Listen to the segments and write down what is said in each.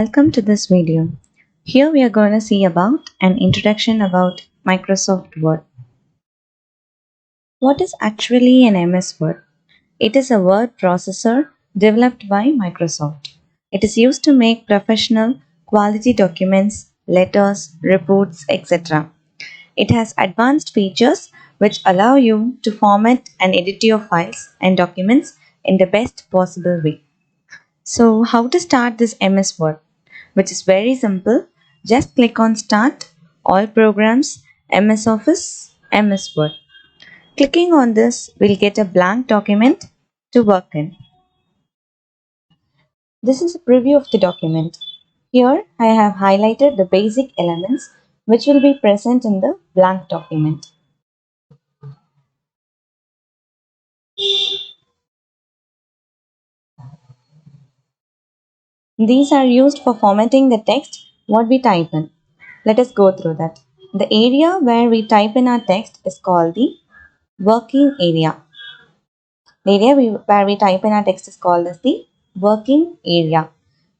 Welcome to this video. Here we are going to see about an introduction about Microsoft Word. What is actually an MS Word? It is a word processor developed by Microsoft. It is used to make professional quality documents, letters, reports, etc. It has advanced features which allow you to format and edit your files and documents in the best possible way. So, how to start this MS Word? Which is very simple. Just click on Start, All Programs, MS Office, MS Word. Clicking on this, we'll get a blank document to work in. This is a preview of the document. Here, I have highlighted the basic elements which will be present in the blank document. These are used for formatting the text what we type in. Let us go through that. The area where we type in our text is called the working area. The area where we type in our text is called as the working area.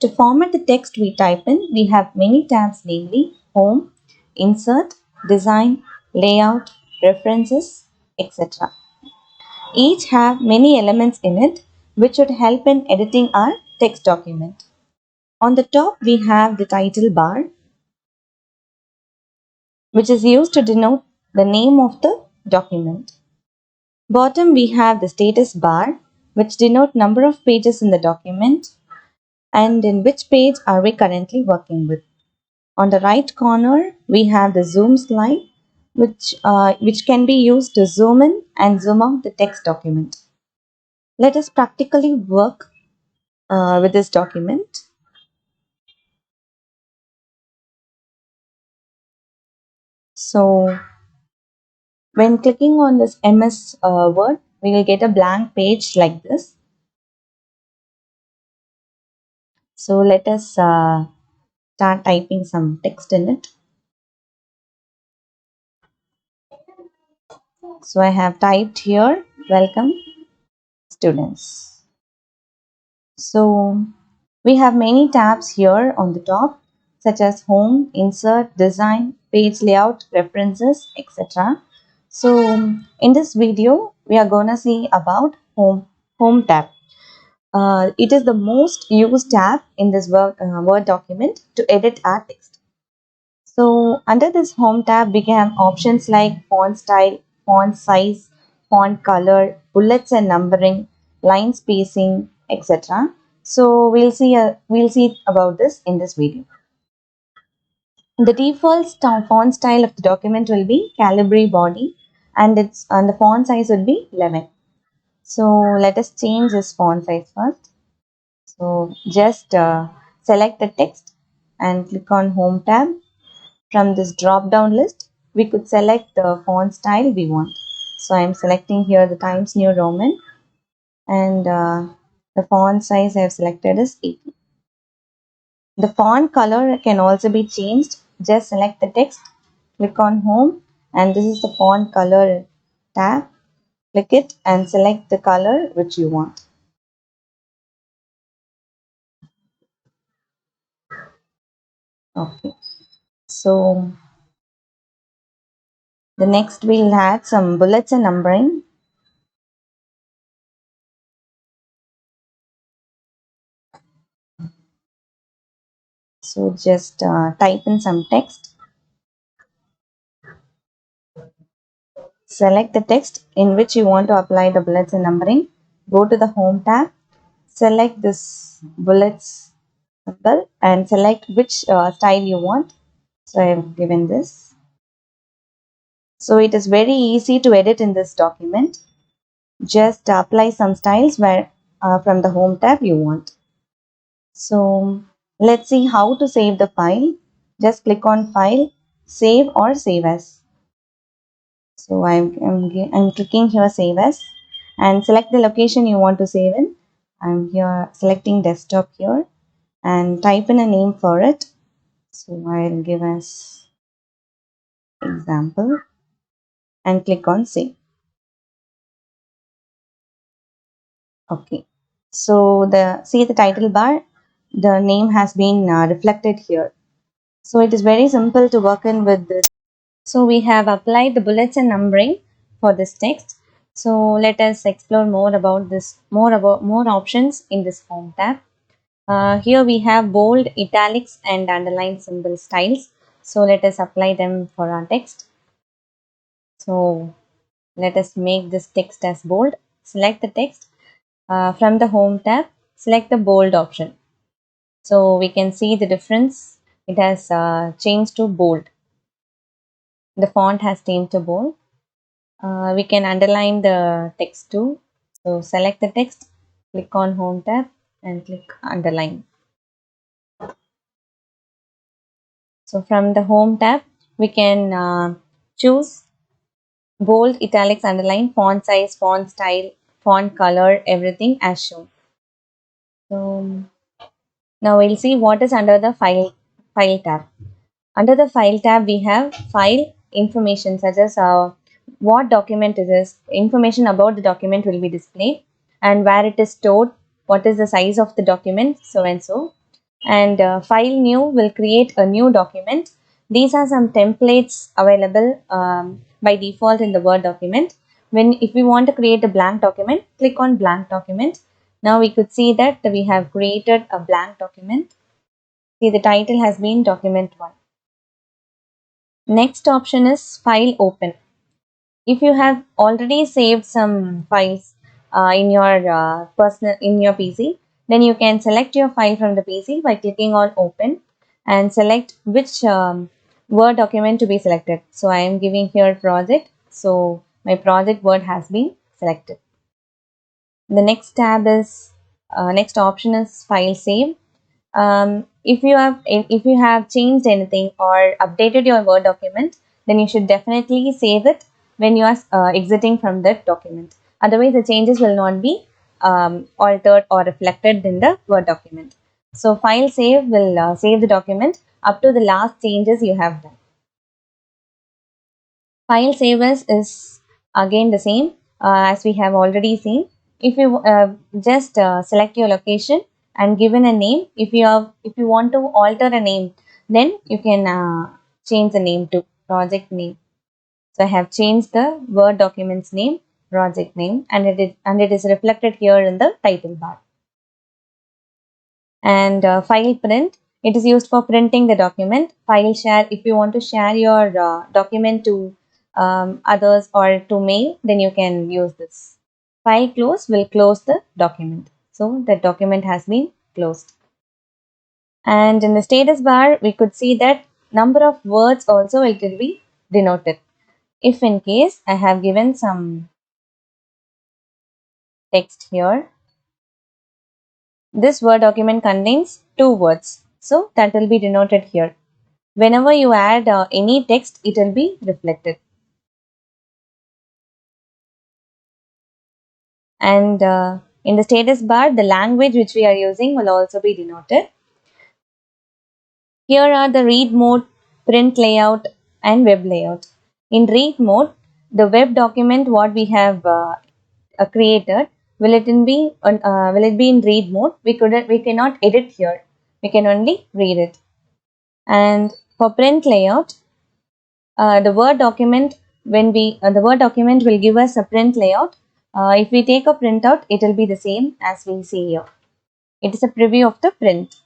To format the text we type in, we have many tabs, namely Home, Insert, Design, Layout, References, etc. Each have many elements in it which would help in editing our text document. On the top we have the title bar, which is used to denote the name of the document. Bottom we have the status bar, which denote number of pages in the document and in which page are we currently working with. On the right corner we have the zoom slide, which can be used to zoom in and zoom out the text document. Let us practically work with this document. So when clicking on this MS Word, we will get a blank page like this. So let us start typing some text in it. So I have typed here, welcome students. So we have many tabs here on the top, such as home, insert, design, page layout, references, etc. So in this video, we are gonna see about home tab. It is the most used tab in this Word document to edit our text. So under this home tab, we can have options like font style, font size, font color, bullets and numbering, line spacing, etc. So we'll see about this in this video. The default font style of the document will be Calibri body, and the font size would be 11. So let us change this font size first. So just select the text and click on Home tab. From this drop down list, we could select the font style we want. So I am selecting here the Times New Roman, and the font size I have selected is 18. The font color can also be changed. Just select the text, click on Home, and this is the font color tab. Click it and select the color which you want. Okay. So the next we'll add some bullets and numbering. So just type in some text. Select the text in which you want to apply the bullets and numbering. Go to the Home tab. Select this bullets symbol and select which style you want. So I have given this. So it is very easy to edit in this document. Just apply some styles where from the Home tab you want. So let's see how to save the file. Just click on File, Save or Save As. So I'm clicking here Save As and select the location you want to save in. I'm here selecting desktop here and type in a name for it. So I'll give as example and click on save. Okay. So see the title bar. the name has been reflected here. So it is very simple to work in with this. So we have applied the bullets and numbering for this text. So let us explore more about this, more options in this Home tab. Here we have bold, italics and underline symbol styles. So let us apply them for our text. So let us make this text as bold. Select the text. From the Home tab, select the bold option. So we can see the difference. It has changed to bold. The font has changed to bold. We can underline the text too. So select the text, click on Home tab and click underline. So from the Home tab, we can choose bold, italics, underline, font size, font style, font color, everything as shown. So now we'll see what is under the file tab. Under the file tab, we have file information such as what document it is, information about the document will be displayed, and where it is stored, what is the size of the document, so and so. And file new will create a new document. These are some templates available by default in the Word document. If we want to create a blank document, click on blank document. Now we could see that we have created a blank document. See, the title has been document 1. Next option is file open. If you have already saved some files in your PC, then you can select your file from the PC by clicking on open and select which Word document to be selected. So I am giving here project. So my project Word has been selected. The next option is file save. If you have changed anything or updated your Word document, then you should definitely save it when you are exiting from that document. Otherwise, the changes will not be altered or reflected in the Word document. So file save will save the document up to the last changes you have done. File savers is again the same as we have already seen. If you just select your location and given a name, if you want to alter a name, then you can change the name to project name. So I have changed the Word document's name, project name, and it is reflected here in the title bar. And file print, it is used for printing the document. File share, if you want to share your document to others or to mail, then you can use this. File close will close the document. So the document has been closed. And in the status bar, we could see that number of words also it will be denoted. If in case I have given some text here, this Word document contains 2 words. So that will be denoted here. Whenever you add any text, it will be reflected. And in the status bar, the language which we are using will also be denoted. Here are the read mode, print layout and web layout. In read mode, the web document what we have created, will it be in read mode? We cannot edit here. We can only read it. And for print layout, the Word document the Word document will give us a print layout. If we take a printout, it will be the same as we see here. It is a preview of the print.